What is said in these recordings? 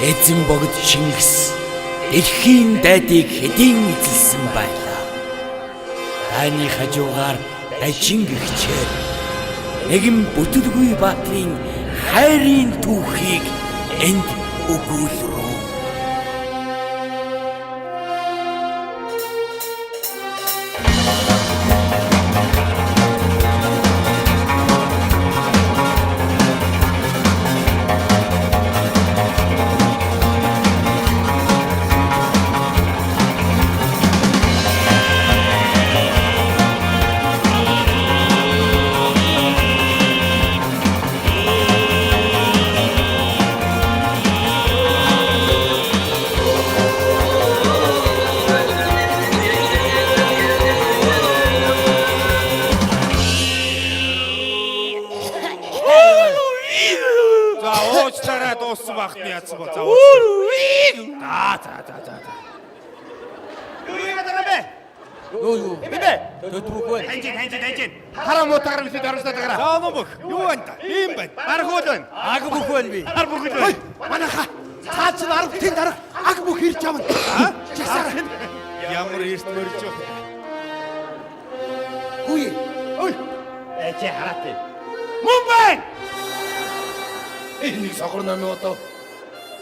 Эзэн богд Шингис дэлхийн дайдыг хэдийн эзэлсэн байлаа. Таны хажуугаар дажин гихчээр нэгэн бүтэлгүй баатрын хайрын түүхийг энд өгүүлрүү.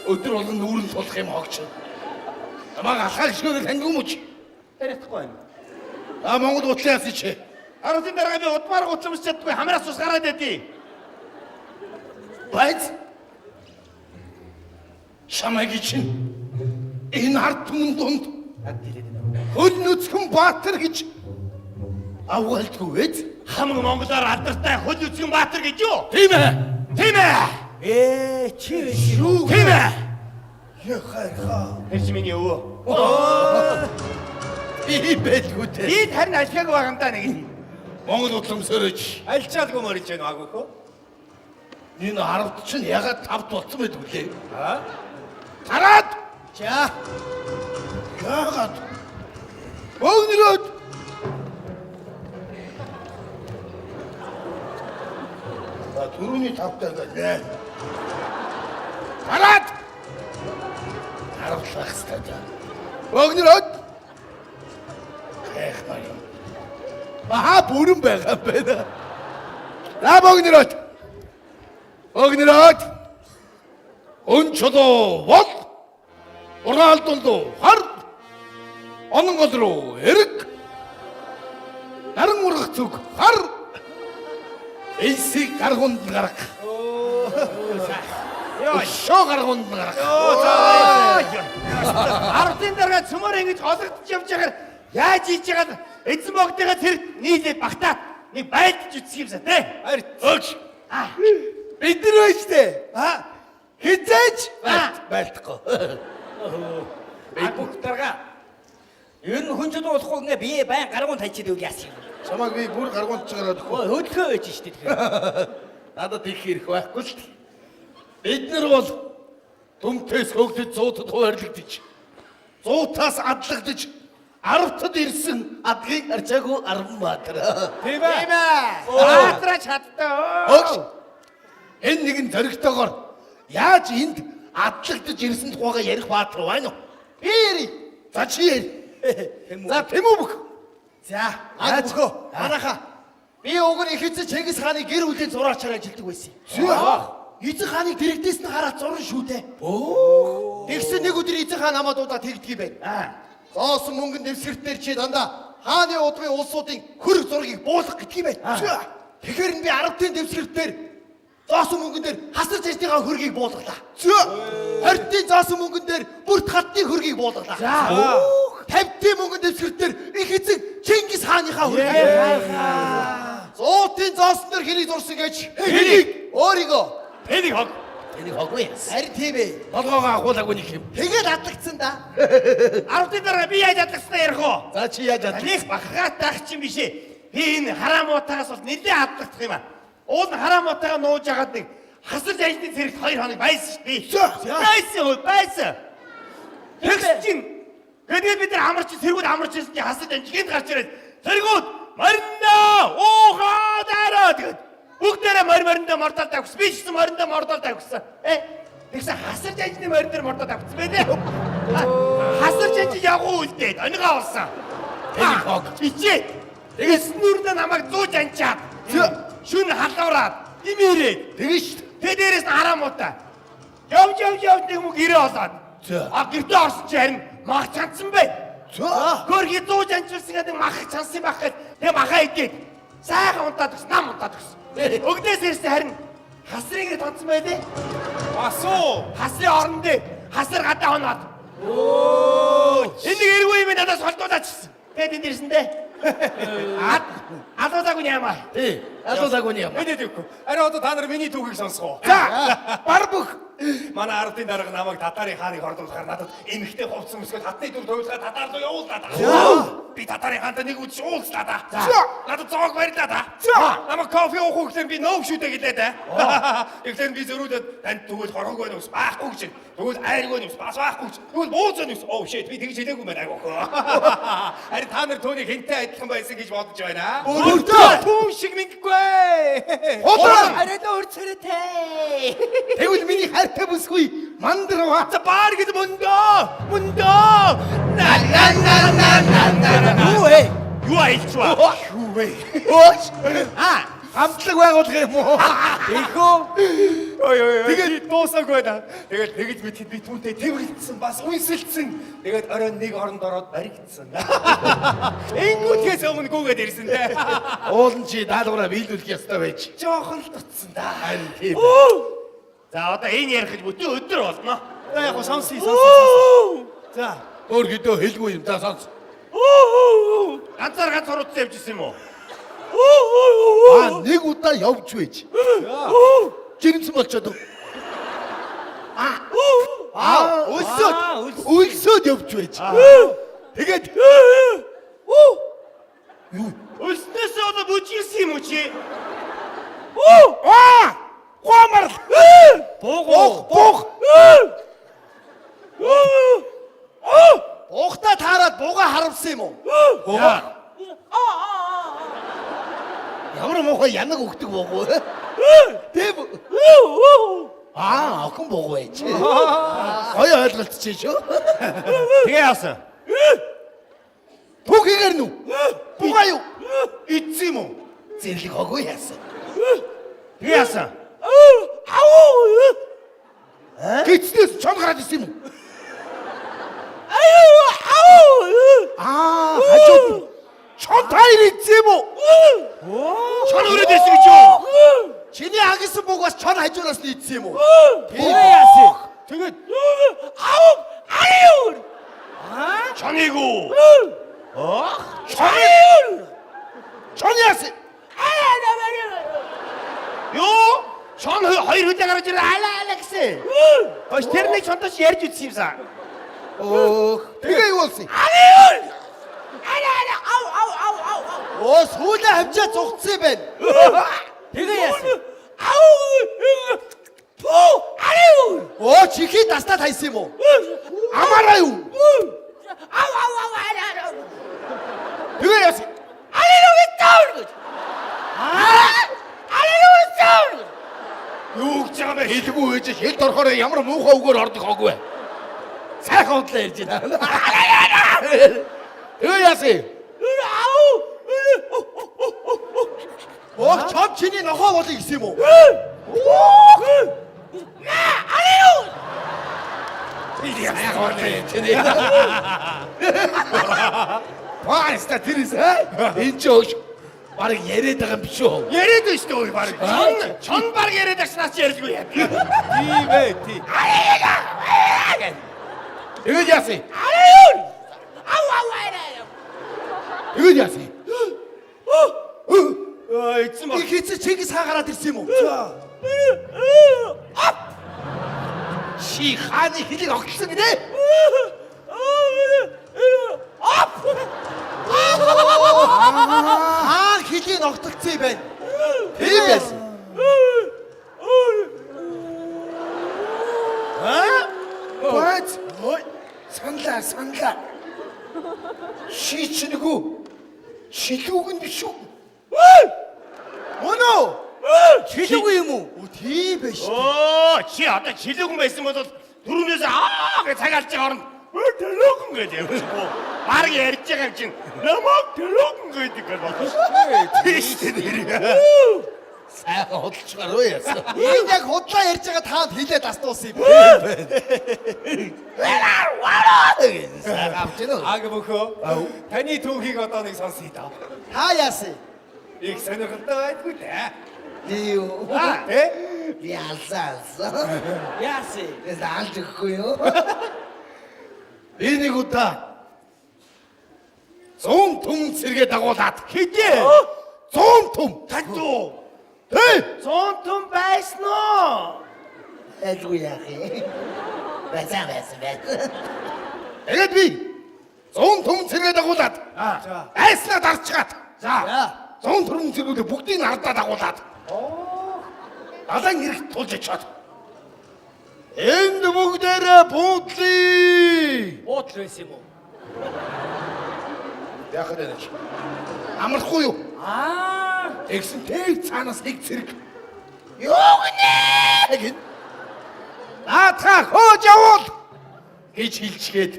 Өдөр болгон нүүрэн тулах юм хогч. Намайг алхаа гişгөөр таньгүй мөч. Ярихгүй байна. Монгол утлын ясч. Аруулын дараа би удмаар гутламж чаддгүй хамраас ус гараад байдیں۔ Байц. Шамаги чинь энэ ард түмэн дунд хөл нүцгэн баатар гэж авгаалдгүй вэз. Хамаг монголоор алдартай хөл нүцгэн баатар гэж юу? Тийм ээ. Тийм ээ. Чи шүү. Тийм ээ. Яхаа. Тэрч миний өвөө. Би бэлгүү те. Энд харин ашиг багамдаа нэг. Монгол утлымсөрөж. Альчаалгүй морж байна агуугүй. Энэ ард чинь ягаад тавд болсон байд үлээ. Аа? Тараад. За. Ягаад? Богнороод. Түрүүний тавтай гэнэ. Тараад. Харуулах хэвээр. Богнороод. Эх маяг. Баха бүрэн байгаа байна. На богнороод. Богнороод. Өнчөлөө бол ураалдулуу хар онон гол руу эрг наран ургах зүг хар эсийг гаргунд гарах шоо гаргунд гарах Ардын дараа цөмөр ингэж олгодож явж байгаад яаж хийж байгаа эзэн богдыгаа тэр нийлээд багтаад нэг байлдж үтсэх юмсаа те. Өгш бид нар өштэй хизээч байлдахгүй Би бүх дарга. Ер нь хүн ч болохгүй ингээ бие байн гаргуун тайчид үг яасан юм. чамаг би бүр гаргунд чагараад өгөхгүй Хөдөлгөө байж штэ тэгэхээр. надад их хэрэг байхгүй л бид нар бол дүмтээс хөгдөж зуутад хуваарлагдаж зуутаас адлагдаж арвтад ирсэн адгийг арчаагүй арван баатар. Тийм ээ. Баатраа чадтаа. Өгш энэ нэгэн зоригтойгоор яаж энд адлагдаж ирсэн тухайга ярих баатар байна уу? Би яри. За чи яри. За тэмүбг. За, Яаж хөө? манайха. Би уг нь их эзэн Чингис хааны гэр бүлийн зураачаар ажилтдаг байсан. Эзэн хааныг дэрэгдээс нь хараад зурна шүү дээ. Тэгсэн нэг өдөр эзэн хаан намайг дуудаад тэгдгий байна. Зоосон мөнгөн дэвсгэртээр чи дандаа хааны удмын улсуудын хөрөг зургийг буулгах гэдгий байна. Тэгэхээр би 10-ын дэвсгэртээр зоосон мөнгөн дээр хасар жижигхэн хөргийг буулгалаа. 20-ын зоосон мөнгөн дээр бүрт хатны хөргийг буулгалаа. 50-ын мөнгөн дэвсгэртээр их эзэн Чингис хааныхаа хөргийг. 100-ын зоосон дээр хэнийг зурсан гэж хэнийг өөрийгөө Энийг хог. Энийг хоггүй. харин тийм ээ. Болгоогоо агуулаагүй нэг юм. Тэгээд адлагдсан да. 10-ын дараа би яаж адлагдсан ярих уу? За чи яаж адлах? Таныг бахгаатайх чинь биш ээ. Би энэ хараамуутаагаас бол нэлээд адлагдах юм аа. Уул нь хараамуутаагаа нууж агаад нэг хасар ажлын зэрэгт 2 хоног байсан шүү дээ. Байсан. Тэгс чинь тэгээд бид нар амарч тэргүүд амарч ирсэн чинь хасар ажлын гарч ирээд тэргүүд маринда уухаа дараа тэгээд бүгдээрээ мориндоо мордол тавьсан. Би ч гэсэн мориндоо мордол тавьсан. Тэгсэн хасар жанжны морь дээр мордод авчихсан байлээ. Хасар жанж явуу үлдээд онигаа олсон. Ичээ. Тэгээс нүрнэ намайг зууж анчаад. Шүн халуураад имээрээ. Тэгээ шүү. Тэ дээрээс нь хараамуудаа. Явж нэг мөг ирээ олоод. А гэртээ орсон чи харин мах чансан бай. Гөрхи зууж анчилсан гэдэг мах чансан байх гэд тэг махаа идээд. Сайхан унтаад өгс, нам унтаад өгс. Өгдөөс ирсэн харин хасрыг тонцсон байлээ. Асуу. Хасрын орон дээр хасар гадаа хоноод. Энэ эргүй юм надаас холдуулаачихсан. Тэгээд энэ ирсэндээ. Алуудаагүй нямаа. Асуулаагүй юм. Мэдээгүй. Ари одоо та нар миний түүхийг сонсгоо. За, бар бүх. Манай ардын дарга намайг татарын хааныг хордуулахаар надад эмхтэй хувцсан өсгөл татны дүр төвлөгөө татаар руу явууллаа да. Би татарын хаантай нэг үдши уулзлаа да. Надад зоог барьлаа да. Намайг кофе уух хөглөн би нөөг шүтэ гэлээ да. Эхлээд би зөрүүлээд танд тэгвэл хорхог байна ус баахгүй гэж. Тэгвэл айргүй юм бас баахгүй гэж. Тэгвэл бууцсан юм. Oh shit би тэгж хэлээгүй байна айгуу. Ари та нар түүнийг хэнтэй адилхан байсан гэж бодож байна. Өөртөө Түүн шиг минггүй. Ходроо. Арайда өрцөрөтэй. Тэгвэл миний хайртай бүсгүй мандрава. За баар гэд мөндөө. Юу ээ? Юу аилчваа? Юу вэ? Оош. Хамтлаг байгуулах юм уу? Ийхүү. Тэгээд дуусаагүй байна. Тэгээд тэгж мэдэхэд би түүнтэй тэргэлдсэн бас үнсэлсэн. Тэгээд оройн нэг оронд ороод баригдсан. Энгүүтгээс өмнө гүгээд ирсэн дээ. Уулын чи даалгавраа биелүүлэх ёстой байж. Жохон л дутсан да. Харин тийм. За одоо энэ ярих гэж бүтэн өдөр болно. За яг сонсъё. За. Өөргөдөө хэлгүй юм да сонс. Ганцаар суруудсан явжсэн юм уу? Нэг удаа явж байж. Жирэмсэн болчиход. Өлсөд явж байж. Тэгээд Өлснөөс одоо бүжигсэн юм уу чи? Гомар. Буух. Буухта таарад бууга харамсан юм уу? Ямар муухай янаг өгдөг буугу. Тэв. Охин бууг байж. Гоё ойлголцчих шүү. Тэгээ яасан? Түүхийгэр нү. Бугаа юу? Идсэн юм уу? Зэрлэг хогоо яасан. Тэгээ яасан? Гитснээс чон гараад исэн юм уу? Хажууд чон тайр идсэн юм уу? Чон өрөөд ирсэн гэж юу? Чиний агсан бууг бас чон хажуураас нь идсэн юм уу? Тэгээ яасан? Тэгээд чоныг уу? Чон яасан? Юу? Чон хоёр хүлээ гарч ирээ алаа гэсэн. Хош тэр нэг чонточ ярьж үтсэн юм сан. Тэгээ юу болсон? Сүүлээ хавчаа зүгтсэн юм байна. Тэгээ яасан? Чихий дастаад хайсан юм уу? Амаараа юу? Тэгээ яасан? Юу гэж байгаа бэ? Хэлгүй байж хэлд орохоор ямар муухай үгээр ордог хоогүй. Сайхан удлаа ярьж байна. Тэгээ яасан? Чом чиний нохоо болыг гисэн юм уу? Пааста тэрс энэ ч өөш барыг яриад байгаа юм биш үү? Яриад байна шүү дээ баг. Чон баг яриад агснаас ч ярьжгүй яа. Тийм ээ, тийм. Тэгээд яасан? Тэгээд яасан? Эцэн баг. Их хэцээ Чингис хаан гараад ирсэн юм уу? Чи хааны хэлийг огтлсон гинэ? Хэлийг огтлцсон юм байна. Тийм байсан. Бац. Санлаа. Шийчнэгүү. Шилүүг нь биш үү? Өнөө. жилгүй юм уу? Тийм байж. Оо, чи одоо чилэгэн байсан бол түрүүнээс гэж цагаалж байгаа оронд төлөөгөн гэж явахгүй. Баг ярьж байгаа юм чинь намайг төлөөгөн гэдэг бол. Тийш дээ. Сайхан хөдөлж гаруу яасан. Энэ яг худлаа ярьж байгаа таанд хилээд астуулсан юм. Сайхан авч гэнэ. Агмөхөө. Таны түүхийг одоо нэг сонсъё да. Та яасан? Их сонирхолтой байдгүй дээ. Юу? Яасан. Яасан? Заалж өгөхгүй юу? Би нэг удаа 100 түм сэргээ дагуулад Хэдий? 100 түм. Тантуу. Хей! 100 түм байсан уу? Айлгүй яах юм. Байсан. Тэгээд би 100 түм сэргээ дагуулад айснаа дарчгаад. За. 100 түм сэргүүдээ бүгдийг нь ардаа дагуулад. Далайн ирэх тулж чад. Энд бүгдээрээ буудлаа. Буудлаа байсан юм уу? Яхад энэ чи. Амархгүй юу? Аа, Тэгсэн тэг цаанаас нэг зэрэг. Юу гинэ гин. Наатха хөөж явуул гэж хилчгээд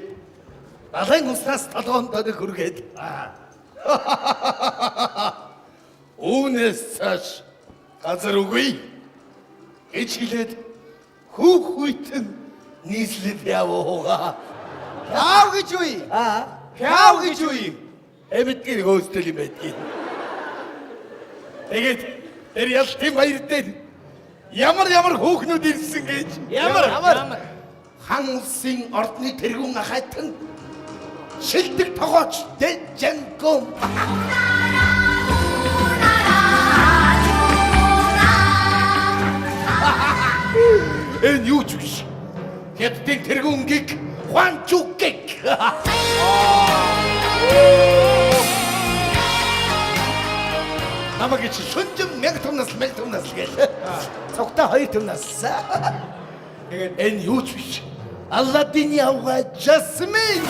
далайн уснаас толгоонд хөргээд. Үүнээс цааш газар үгүй гэж хэлээд хүүхүйтэн нийслэл явуугаа. Яав гэж үе? Яав гэж үе? Эмэтгэр хөөсдөл юм байдгийг. Тэгээд тэр ялтын баяр дээр ямар хөөхнүүд ирсэн гэж. ямар? Хан улсын ордны тэргүүн ахайтан шилдэг тогооч Дэжэнгом. Энэ юу ч биш. Хятадын тэргүүнгийг Хуанчугэг. Намайг чи шүнжин 1000 томнос гээл. Цогтой 2 томнос. Тэгээд энэ юу ч биш. Алладин яваа Жасмин.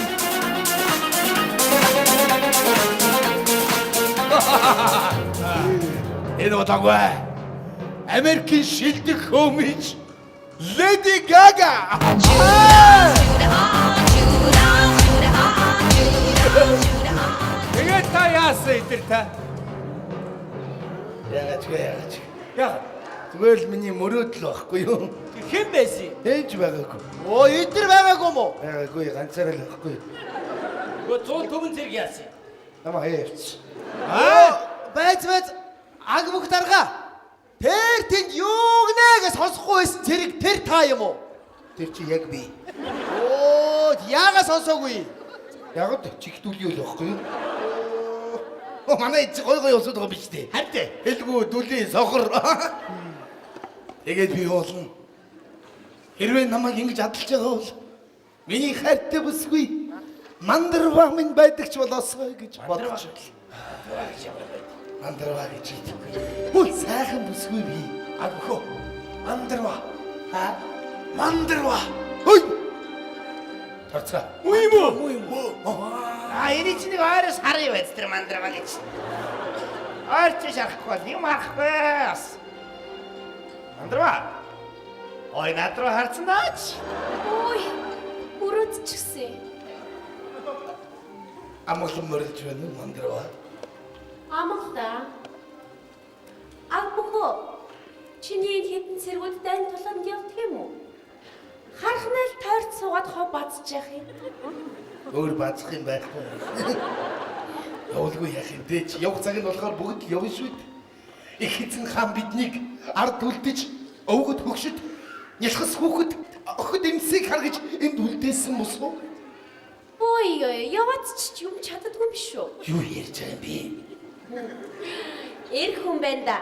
Энэ удаагүй. Америкийн шилдэг хөөмич Леди Гага. Тэгээд та яасан эдэр та? Яагаад. Яа. Зүгээр л миний мөрөөдөл байхгүй юу? Хэн байсан? Ээж байгаагүй. Оо, эдэр байгаагүй мó? Байгаагүй ганцаараа л байхгүй. Гөө 100 түмэн зэрэг яасан? Намаа хаяач. Байц аг бүх дарга. Тэр тэнд юу гинэ гэж сонсохгүй байсан зэрэг тэр та юм уу? Тэр чи яг би. Оо, яагаад сонсоогүй? Яг чигтүүл юу л байхгүй юу? Манай чи гой усууд байгаа биз дээ. Харин дээ. Хэлгүй дүлийн сохор. Тэгээд би болно. Хэрвээ намайг ингэж адалж байгаа бол миний хайртай бүсгүй мандарва минь байдаг ч болоосой гэж бодож байна. Мандарва гэж хэлдэг. Хөө сайхан бүсгүй би. Агмөхөө. Мандарва. Мандарва. Хөөе. Тарцгаа. Энэ чинь нэг ойроос харъя байц тэр мандрава гэж. Ойрч шарахгүй бол юм харахгүй бас. Мандрава. Ой, надруу харсан даач. Ой, өрөөдчихсэн. Амгалан морилж байна мандарва. Амгалаа. Агбөхөө. Чиний хэдэн цэргүүд дайн туланд явдаг юм уу? Харахнаа л тойрч суугаад хоо бацж явах юм. Өөр бацах юм байхгүй. Явуулгүй яах юм дээ чи явах цаг нь болохоор бүгд л явна шүү дээ. Их эзэн хаан биднийг ард үлдэж өвгөд хөгшөд нялхас хүүхэд охид эмсийг харгаж энд үлдээсэн мус уу? Ой, яваач ч юм чаддгүй юм биш үү? Юу ярьж байгаа юм бэ? Эр хүн байна да.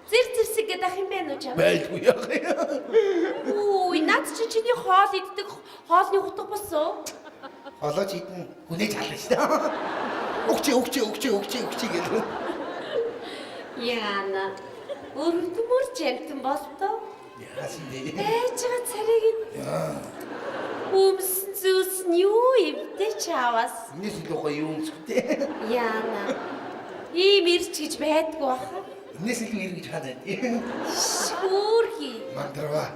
Зэрэг гэдэг ах юм байна уу чам? Байлгүй яах юм. Үй, над чи чиний хоол иддэг хоолны утга босоо. Холооч идэн хүнээ чална шүү дээ. Өгчээ гэх. Яна. Өрөвдмөр жамтан болтоо. Яасан дээ. Ээж байгаа царийг нь. Өмсөн зүс нь юу ивдэ чавас. Нийс л гоё юм зүгтээ. Яна. Ийм ирч гэж байдгүй баха. Энэс илүү эргэж хадаа. Шүүрхи. Мандрава.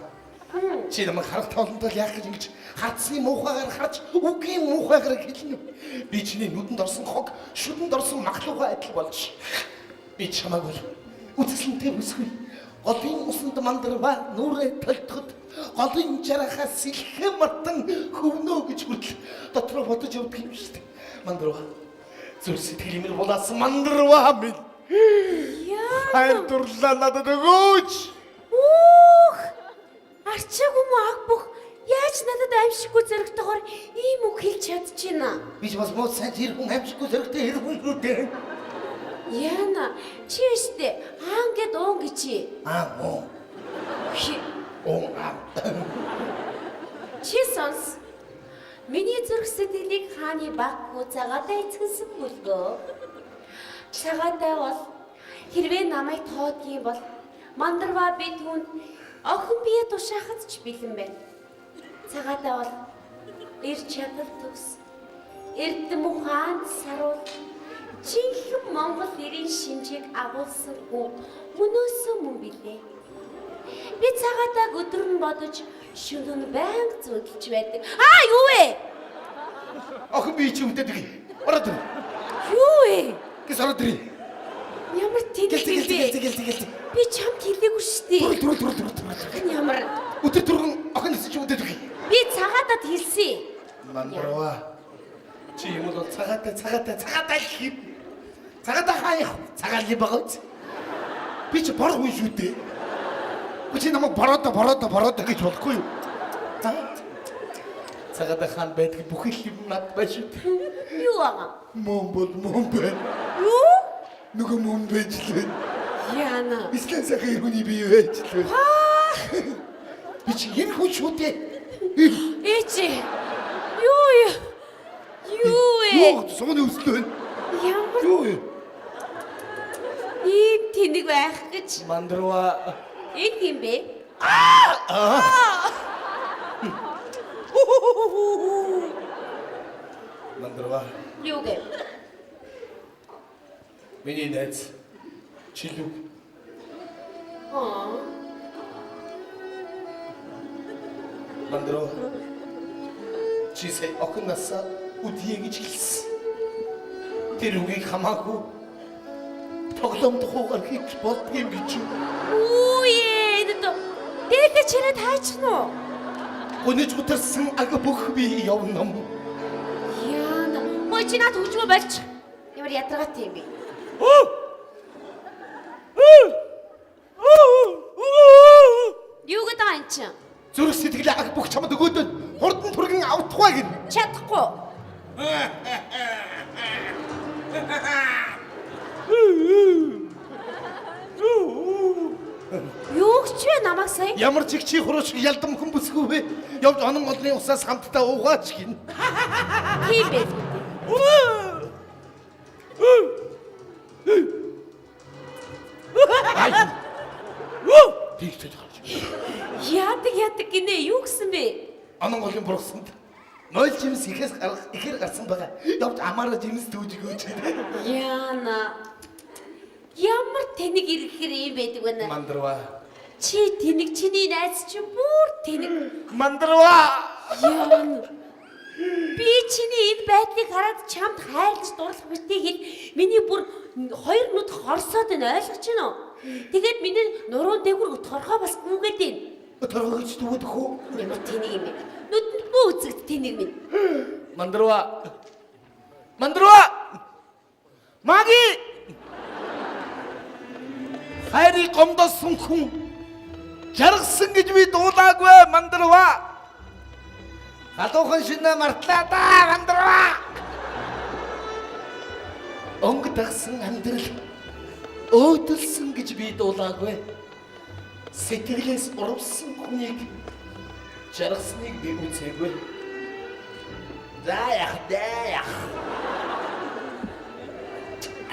Чи намайг харах тоолондоо яах гэж ингэж хатсны муухайгаар харж үгийн муухайгаар хэлнэ. Би чиний нүдэнд орсон хог, шүдэнд орсон махлууга адил болж. Би чамайг бол үтгэлэнтэй үсгүй. Голын усанд мандрава нүрээ толтоход голын жарахаас сэлхэн мартан хөвнөө гэж хүртэл дотроо бодож явдаг юм шүү дээ. Мандрава. Зүр сэтгэлээр булаасан мандрава минь. Яа. Хайр дурлаа надад өгөөч. Ух! Арчаагүй мө аг бүх яаж надад аимшиггүй зөрөгтэйгээр ийм үг хэлж чадчихна. Би ч бас муу сайн тэр хүн амжихгүй зөрөгтэй хэрэг хүн шүү дээ. Яна, чи өстэй хаан гэд уун гिची. Аа. Оо. Чи сонс. Миний зүрх сэтгэлийг хааны баггүй цагаатай эцгэлсэн бүлгөө. Цагаатай бол хэрвээ намайг тоодгийн бол мандрава би түүнд охин бие тушаахад ч бэлэн байна. Цагаатай бол эр чадвар төгс. Эрдэм ухаанд саруул. Чихэн Монгол эрийн шинжийг агуулсан хүмүүсэн мөн билээ. Би цагаатайг өдөр нь бодож шөнө нь байнга зүудэлж байдаг. Аа юу вэ? Охин би чи өвдөд гээ. Ороод ир. Юу вэ? Гэс ороод ир. Ямар тэнэг Гэлтэй. би чамд хэлээгүй штий. Түрэл. Ямар Өдөр түргэн охин чи өвдөд гээ. би цагаатад хэлсэн. Мандрава. Чи юм бол цагаатай хий. Цагаатай хаяа. Цагаали багц. Би чи бор хүн шүү дээ. Би чи намайг бороо гэж болохгүй юу? Цагаатай хаан байдаг бүх юм над байж. Юу аа? Мөн бэ. Юу? Нөгөө мөн байж лээ. Яна. Ислэн сайхан хүний бий байж лээ. Би чи энэ хүн шүү дээ. Эчи. Юу? Юу сууны өслөө. Ямар Юу? ийм тэнэг байх гэж Мандрава. энэ юм бэ? Мандрава. Юу гэ? Миний найз Чилүү. Мандрава. Чи сая охинасаа үдье гэж хэлсэн. Тэр үгийг хамаагүй тоглоомд хуугаар хийж болдгийм гэж. Үе эдэ. Дээд чирээ таачих нь уу? Гүнэж гутарсан аг бүх би явна. Яна. Мой чи над хөгжмөө болж. Ямар ядаргаатай юм бэ? Юу гэдэг юм чи? Зүрх сэтгэл аг бүх чамд өгөөд хурдан түргэн автахгүй гин. Чадахгүй. Юу ч вэ намайг сая? Ямар ч их чи хурууч ялдам хүн бүсгүй вэ? Явж онон голны усаас хамтдаа уугаач гин. Тийм бэ. Тэгж гарч. Яадаг гинэ юу гэсэн бэ? Онон голын бургасанд нойл жимс ихээр гарсан байгаа. Явж амаараа жимс төвж өгөөч. Яна. Ямар тэнэг ирэхэр юм байдаг вэ? Мандрава. Чи тэнэг чиний найз чи бүр тэнэг. Мандрава. Яна. Би чиний энэ байдлыг хараад чамд хайрлаж дурлах битгий хэл миний бүр хоёр нүд хорсоод байна ойлгож байна уу? Тэгээд миний нуруу дээгүр торхоо бас гүгээд байна. Торгож дүүдэг хөө. Ямар тэнэг юм бэ? Нүдэнд бүү үзэгд тэнэг минь. Мандрава. Маги. Хайрыг гомдосон хүн жаргасан гэж би дуулаагүй Мандрава. Хадуухан шинэ мартлаа да Мандрава. Онгодсон амьдрал өөдөлсөн гэж би дуулаагүй. Сэтгэлээс урвсан хүнийг жаргасныг би үзээгүй. Даях.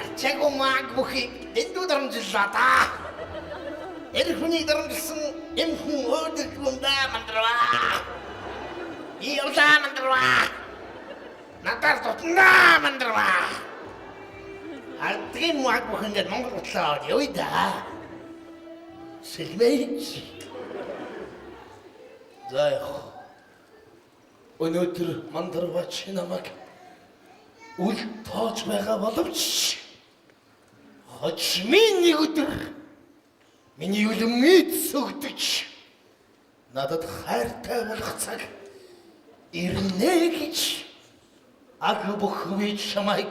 Арчаагүй маг бүхий эндүү дарамжлаа да. Эр хүний дарамжсан эм хүн өөдөлж мунда Мандрава. Иолда Мандрава. Надад тутна Мандрава. ардгийн маг бүх ингээд Монгол утлаа явъя да. Сэлмэж. За яах. Өнөөдөр мандарвач намайг үл тоож байгаа боловч хожмын нэг өдөр миний үлэмэд сөгдөж надад хайртай болох цаг ирнэ гэж аг бүхвэж чамайг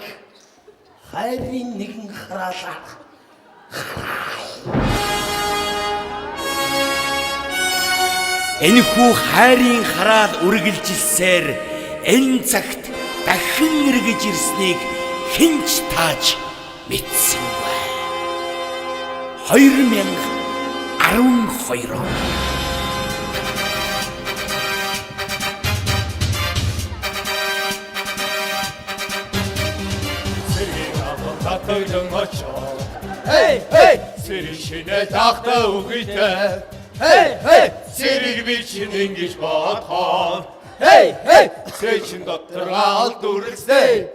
хайрын нэгэн хараалаа. Энэхүү хайрын хараал үргэлжилсээр энэ цагт дахин эргэж ирснийг хинч тааж мэдсэнгүй. 2012 он. Татагдан очоо. Хей, хей. Сэрэг шинэ тахта үгүйтэй. Хей, хей. Сэрэг бичин ингэж бодхон. Хей, хей. Сэчин дотор алд үргэлжлээ.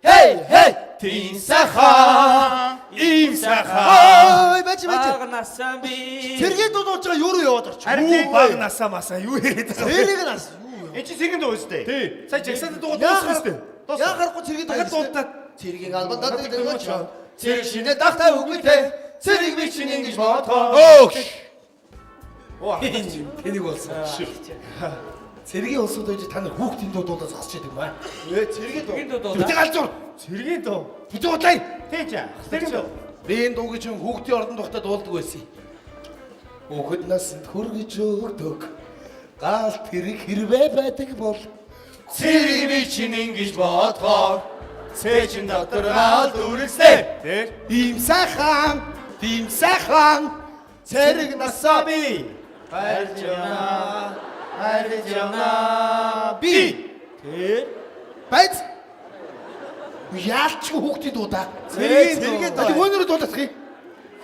Хей, хей. Тийм сайхан. Ийм сайхан. Ой, бач. Багнасан би. Сэргээ дуудуулж байгаа юу руу яваад орч. Харин баг насаа масаа юу яриад байгаа. Сэрэг нас. Энд чи сэгэн дуу өстэй. Тий. Сая жагсаанд дуу Яа дуусах өстэй. Яа гарахгүй сэргээ Дахиад дуудаад. Цэргийн албан даад дэгч. Цэрэг шинэ Дахтай үгүйтэй. Цэрэг би чинь ингэж бодоо. Өөх. Тэнийг болсон. Цэргийн улсууд байж та нар хүүхдийн дуудаа зогсож байдаг юм аа. Цэргийн дуу. Гин дуу. Бүтэг алзуур. Цэргийн дуу. Бүтэг утлаа. Тийч. Цэргийн дуу. Би энэ дуу гэж хүүхдийн ордон тухтад уулдаг байсан. Хүүхэд насанд хүргэж өгдөг. Гал тэрэг хэрвээ байдаг бол цэрэг бичин ингэж бодхон. Сэчин дотор алд үргэлжлээ. Тий. ийм сайхан, тийм сайхан Цэрэг насаа би. хайрж явна би. Байц. яалч хүүхдийн дуудаа. Цэргийн дуу. Өнөөдөр дуулах юм.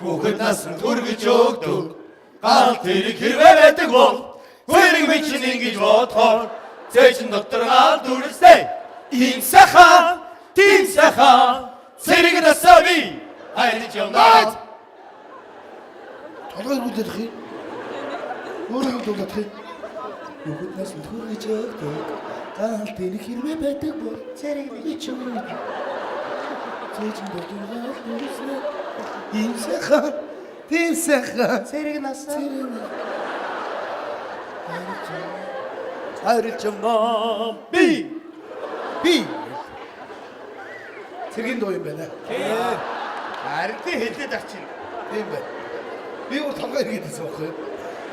Хүүхэд насанд хүргэж өгдөг. Гал тэрэг хэрвээ байдаг бол цэрэг бичин ингэж бодхон. Сэчин дотор алд үргэлжлээ. Ийм сайхан, тийм сайхан цэрэг насаа би хайрж явна. Толгой рүүлэх юм. Өөрөө дуулах юм. Хүүхэд насанд хүргэж өгдөг. Гал тэрэг хэрвээ байдаг бол цэрэг бичин Цэчин дотор алд үргэлжлээ. ийм сайхан, тийм сайхан Цэрэг насаа. хайрж явна би. Би. Цэргийн дуу юм байна. Харин тий хэлээд ах чинь. Тийм байна. Би өөр толгой иргэдсэн байхгүй юу?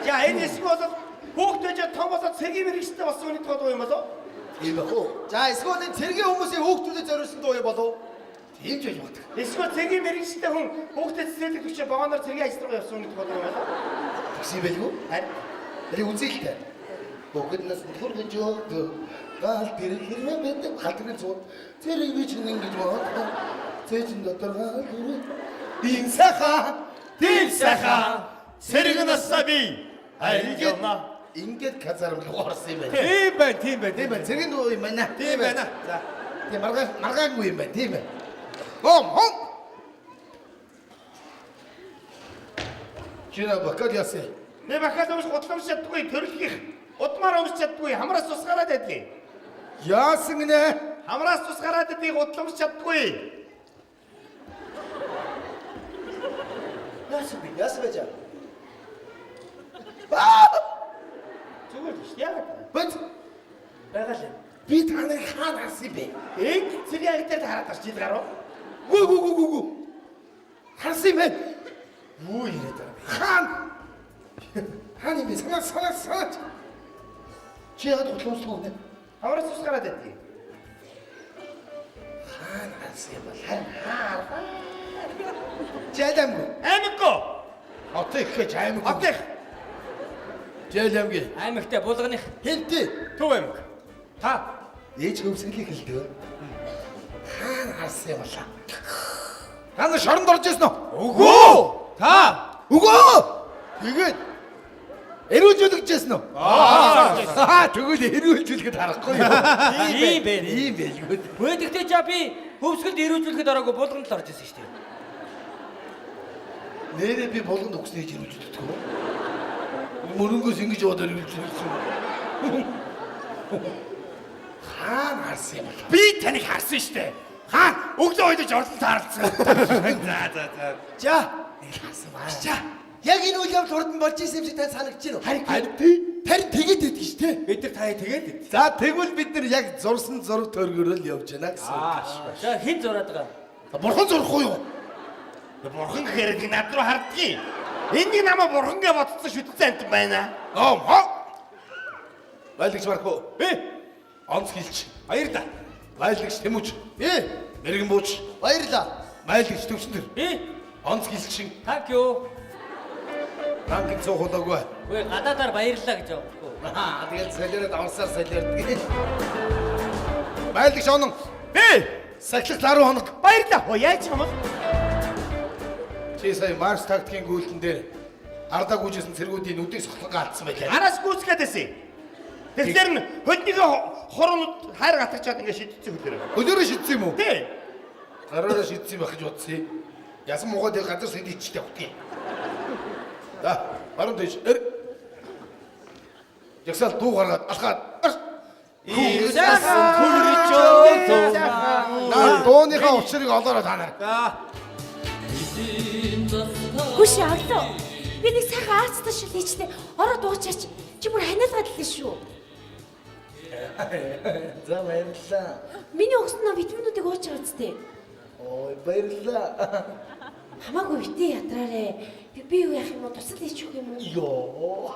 За энэ хэсэг бол хүүхдэж том болоод цэргийн мэрэгчтэй болсон хүний тоо дуу юм болоо. Тийм байх уу? За эсвэл энэ цэргийн хүмүүсийн хүүхдүүдэд зориулсан дуу юм болов? Тийм ч байж магадгүй. Эсвэл цэргийн мэрэгчтэй хүн хүүхдэд цэцэрлэг төвчөө багаанаар цэргийн ажил руу явсан хүний тоо дуу юм болоо. Тэгсэн байлгүй? Харин Эли үзээлтэй. Бүгд нас хүргэж өгдөг. Гал тэрэг хэрвээ байдаг халтрын цууд цэрэг би чинь ингэж бодох. Цэчин дотор гал түрүү. ийм сайхан, Тийм сайхан цэрэг насаа би хайрж явна. ингээд казармал орсон юм байна. тийм байна, тийм байна. Тийм байна. Цэргийн дуу юм байна. Тийм байна. За. Тийм маргаагүй юм байна. Тийм байна. Хом. Чина бакад ясэ. Би бахад өмс гутламж чаддгүй, төрөлхийх. Удмаар өмс чаддгүй, хамраас тус гараад байдгийг. Яасан гинэ? Хамраас тус гараад байдгийг гутламж чаддгүй. Яасан байж. Зүгээр шүү дээ. Яагаад? Бат Байгаа л. би таныг хаанаас юм бэ? Энд цэргийн агтаар хараад гарч ил гарав. Гү. Харсан юм байна. Юу яриад байгаа бэ? Хаан. Хаан юм бэ? Санаа. Чи яагаад утлуусгүй нэ? Хамраас тус гараад байдгийг. Хаан харсан юм бол хаа. Жадамгүй. Аймаггүй. Отыг гэж аймаг. Отих. Жэлэмги. Аймагтай булганых. Хэнтэй. Төв аймаг. Та Ээж хөвсгөлийг хэлдэг. Хаан харсан юм болоо. Та нар шоронд орж ирсэн үү? Үгүй. Та. Үгүй. Тэгээд Эрүүлжүүлэгчсэн үү? Тэгвэл эрүүлжүүлэхэд харахгүй юу? ийм бэ. Ийм байлгүй. Гэхдээ жаа би хөвсгөлд ирүүлжүүлэхэд ороогүй булганд л орж ирсэн шүү дээ. Нэрээ би болгонд өгснөө эрүүлжүүлдэг үү? Мөрөнгөөс ингэж яваад эрүүлжүүлсэн. Хаан харсан юм бол. Би таныг харсан штэ. Хаан өглөө ойлож орлон таарлцсан. За. За, Харсан баа. за. Яг энэ үйл явдал хурдан болж исэн юм шиг тань санагдаж байна уу? Харин тий. Тарин тэгээд идэх шүү дээ. Бид нар таяа тэгээд За тэгвэл бид нар яг зурсан зураг төргөрөл явж байна гэсэн. За хэн зураад байгаа? Бурхан зурхгүй юу? бурхан гэхээр над руу хардгийг. Энийг намайг бурхан гэж бодсон шүтцэн амт байна. Байлагч Марко. Онц хилч. Баярлаа. Байлагч Тэмүүж. Мэргэн бууч. Баярлаа. Байлагч Төвчнөр. Онц хилчин. Thank you. Танкд цуухлаагүй. Үгүй гадаадаар баярлаа гэж явахгүй. Тэгээд солиороод авсаар солиордог. Байлагч онон. Сахилах 10 хоног. Баярлаа. Оо яаж юм бол? Чи сая Марс тактикийн гүйлтэн дээр ардаа гүйжсэн цэргүүдийн нүдийг сохлон гаалцсан байлаа. Араас гүйцгээд байсан. Тэгэхээр нь хөлнийг хорон хайр гатгачаад ингэ шидчихсэн хөлөөрөө. Хөлөөрөө шидсэн юм уу? Тий. Гараараа шидсэн байх гэж бодсон. Ясан муугаад газар сэдийчтэй явтыг. За, баруун дэш. Жагсаал дуу гаргаад алхаад. Ирсэн төрчөө. Наа дууныхаа учрыг олоороо та нар. Хүш явлаа. Би нэг сайхан аацтай шил хийчтэй. Ороо дуучаач. Чи бүр ханиалгаад л шүү. За баярлалаа. Миний өгсөн витаминуудыг ууч байгаа үстэй. Ой баярлалаа. Хамаагүй битээ ядраарэ. Би юу яах юм уу? Тусал хийчих юм уу? Йоо.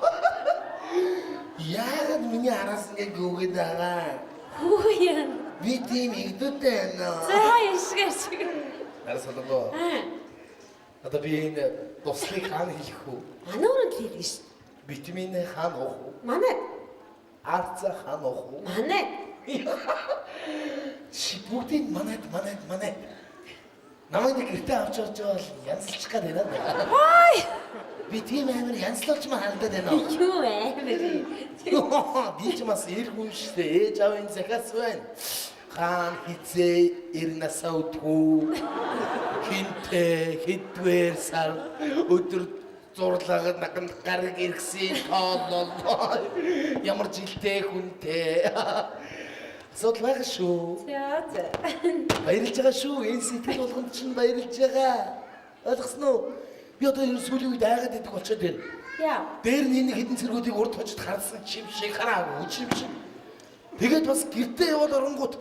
Яагаад миний араас ингэ гүгээд байгаа? Хөө яа. Би тийм игдүүтэй байна. За яшгаач. Арас болоо. Одоо би энэ туслыг хаана хийх вэ? Манай өрөнд л хийдэг ш. Витамин хаана уух вэ? Манай. Арца хаана уух вэ? Манай. Чи бүгдийг манайд. Намайг нэг гэртээ авч явж байгаа бол янзлчих гээд байна. Ой. Би тийм амар янзлуулч маа харагдаад байна. Юу ээ. Би ч бас ир хүн шүү дээ. Ээж аавын захиас байна. Хаан хизээ ирнасаа утгуу. Хинтээ хэдвэр сар өдөр зурлагад наган гараг иргсэн тоолол. Ямар жилтэй хүнтэй. Асуудал байгаа шүү. За. Баярлж байгаа шүү. Энэ сэтгэл болгонд чинь баярлж байгаа. Ойлгосноо уу? Би одоо энэ сүүлийн үед айгаад идэх болчиход байна. Яа. Дээр нь энэ хідэн цэргүүдийг урд хожид харсан чим шиг хараагүй чим шиг. Тэгээд бас гэртээ яваад оронгууд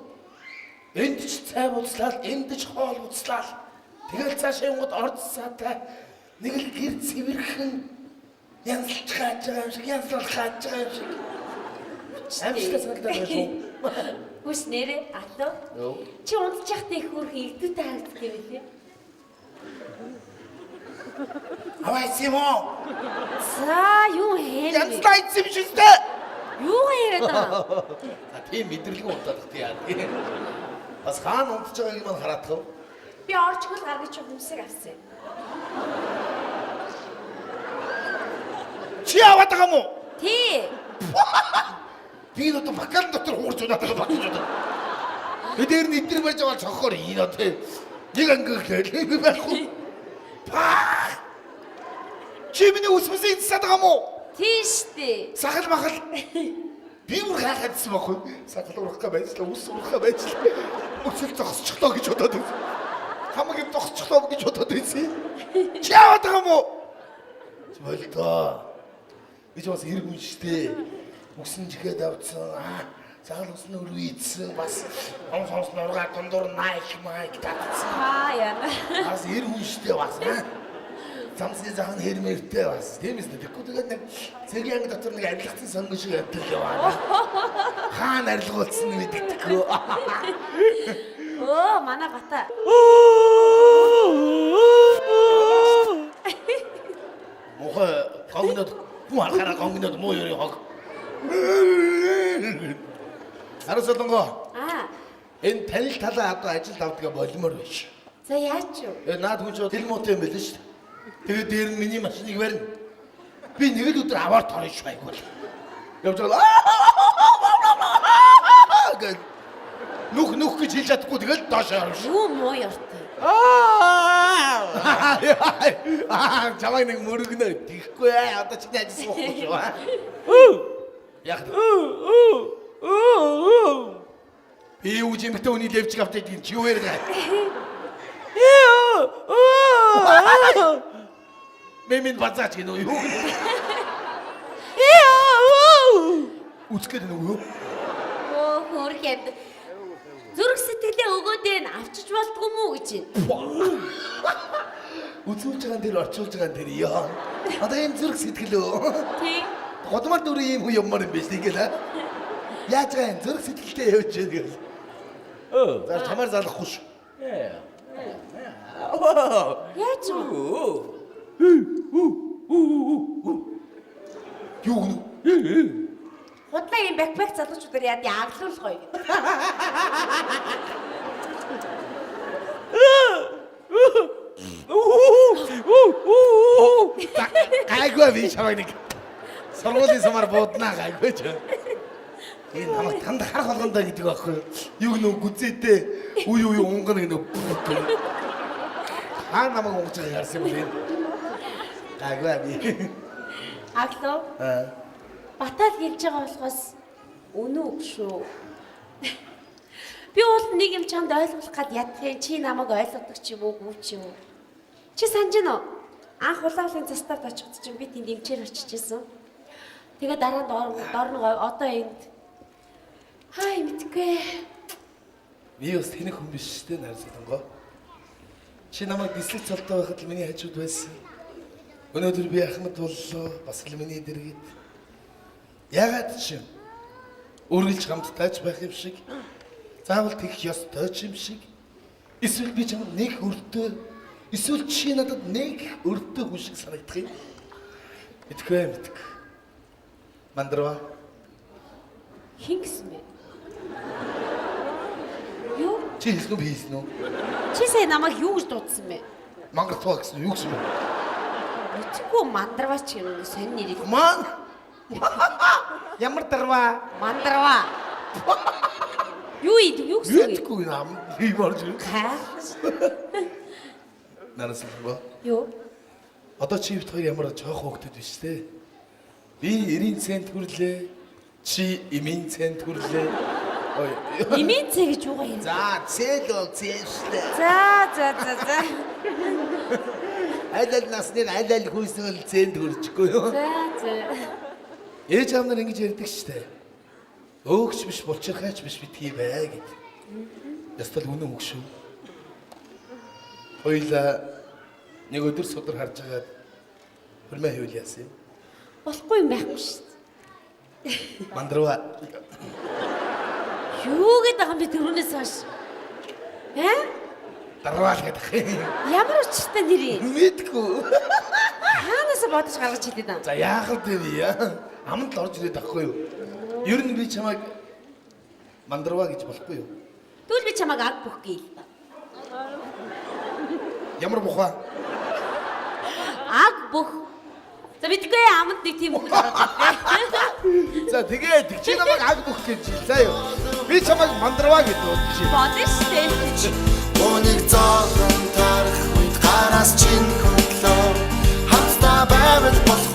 энд ч цай буцлаад, энд ч хоол буцлаад. Тэгээд цаашаа явгод орцсаатай нэг л гэр цэвэрхэн янзлж хааж байгаа юм шиг, янзлах хааж байгаа юм шиг. Амжилттай санагдаад байна шүү. Хүс нэрээ алуу. Чи унтж яхад их хөрх игдүүтэй харагддаг юм лээ. Авайсимо. За юу хээ? Янзлаа ийцэм шилтэй. Юу яриад байгаа? За тийм мэдрэлгүй унтаад яа. Бас хаана унтж байгааг маань хараадах вэ? Би орж хөл гаргаж хүмүүсийг авсан. Чи аваад байгаа мó? Тий. Би энэ одоо макан дотор хуурч удаад байгаа багч удаа. Би дээр нь эдгээр байж байгаа цохоор энэ одоо нэг ангиглээ би байхгүй. Паа! Чи миний үсмэсийг засаад байгаа мó? Тийш дээ. Сахал махал. Би бүр хаахадсан байхгүй. Сахал урахгаа байжлаа, үс урахгаа байжлаа. Өсөл зогсчихлоо гэж бодоод байсан. Хамаг юм зогсчихлоо гэж бодоод байсан. Чи яваад байгаа мó? Чи болтоо. Би ч бас хэрэг хүн штэ. Үсэн жигээд авцсан. Цагаал усны өрөө ийдсэн. Бас сонс нургаа дундуур найк татсан. Яа. Бас хэрэг хүн штэ бас. Замсын захан хэрмэртэй бас. Тийм ээ. Тэгэхгүй тэгээд нэг цэгийн анги дотор нэг арилгацсан сонгон шиг явдаг яваа. Хаана арилгуулсан мэддэггүй. Оо, манай бата. Мохоо гонгнод бүү харахаараа гонгнод муу ёрын хог. Харасаланго. Энэ танил талаа одоо ажил авдгаа болимоор биш. За яач юу? Наад хүн ч тэл муутай юм байл шүү дээ. Тэгээд дээр нь миний машиныг барина. Би нэг л өдөр аваар торно шүү айгуул. Явж байгаа гэл нүх гэж хэлж чадахгүй тэгэл доош орно шүү. Юу муу яртай. Чамайг нэг мөргөнө тийхгүй одоо чи яаж суухгүй шүү. Яг би юу жимтэй үний левчиг автаад чи юу яриа. Мемин бацаач гинөө юу. Үцгээд нөгөө. Оо хөргөд. Зүрх сэтгэлээ өгөөд энэ авчиж болдгоо мүү гэж байна. Үзүүлж байгаа дээр орчуулж байгаа дээр яа. Одоо энэ зүрх сэтгэлөө. Тий. Годмар дүрийн юм юмар юм биш тийгэл. Яаж байгаа энэ зүрх сэтгэлтэй явж байна гэл. За чамаар залахгүй ш. Яаж вэ? Юу гэнэ? Худлаа юм бэкпэк залуучуудаар яад яаглуулах гоё гэдэг. Гайгүй би чамайг нэг сургуулийн сумаар бууднаа гайгүй ч. Энэ намайг танд харах болгондоо гэдэг байхгүй юу? Юу нөө гүзээтэй уу унгана гэнэ. Аа намайг унгаж байгаа ярьсан юм бэ? Гайгүй би. Аглоо. Батал хэлж байгаа болохоос үнэн үг шүү. Би бол нэг юм чамд ойлгуулах гад ядах юм чи намайг ойлгодог ч юм уу гүү ч юм уу. Чи санаж гэнэ үү? Анх улаалын застаад очиход чинь би тэнд эмчээр очижсэн. Тэгээ дараа нь дорногоо одоо энд хай мэдгүй. Би бас тэнэг хүн биш шүү дээ найрсалангоо. Чи намайг дислэг цолтой байхад л миний хажууд байсан. Өнөөдөр би Ахмад боллоо. Бас л миний дэргэд. Ягаад ч юм үргэлж хамттайч байх юм шиг. Заавал тэгэх ёстой ч юм шиг. Эсвэл би чамд нэг өртөө, эсвэл чи надад нэг өртөө хүн шиг санагдах юм. Мэдгүй. Мандрава. Хин гэсэн бэ? Юу? Чи хэлсэн үү би хэлсэн үү? Чи сая намайг юу гэж дуудсан бэ? Мангартаа гэсэн юу гэсэн бэ? Мэдгүй мандарвач юм сонь нэрийг. Ман. Ямар дарва? Мандарва. Юу гэсэн бэ? Мэдгүй нам би борж. Нарасан бо. Юу? Одоо чи бит хоёр ямар жоох хөөгдөд биш те. Би 90 цент хүрлээ. Чи эмийн цент хүрлээ. Ой. Имийн цэ гэж юугаа юм? За, цэл бол цээштэй. За. Айлал насны айлал хүйсэл цент хүрчихгүй юу? За. Ээж аав нар ингэж ярьдаг штэ. Өөгч биш булчирхайч биш битгий бай гэд. Ястал үнэн үг шүү. Хоёлаа нэг өдөр судар харж агаад хөрмөө хийвэл яасан юм? Болохгүй юм байхгүй шүү дээ. Мандрава. Юу гэдэг юм би түрүүнээс хойш. Дарвал гэдэг. Ямар учиртай нэр юм? Мэдгүй. Хаанаас бодож гаргаж хэлээд аа? За яахад вэ яа? Аманд л орж ирээд байхгүй юу? Ер нь би чамайг мандрава гэж болохгүй юу? Тэгвэл би чамайг аг бүх гээл та. Ямар бухаа? Аг бүх. За бидгээ аманд нэг тийм үг гаргаж ирдээ. За тэгээд чи намайг аг бүх гэж хэлээ юу? Би чамайг мандрава гэж бодчих. Бодож штэ. Өнийг зоолон тарах үед гараас чинь хөдлөө хамтдаа байвал болох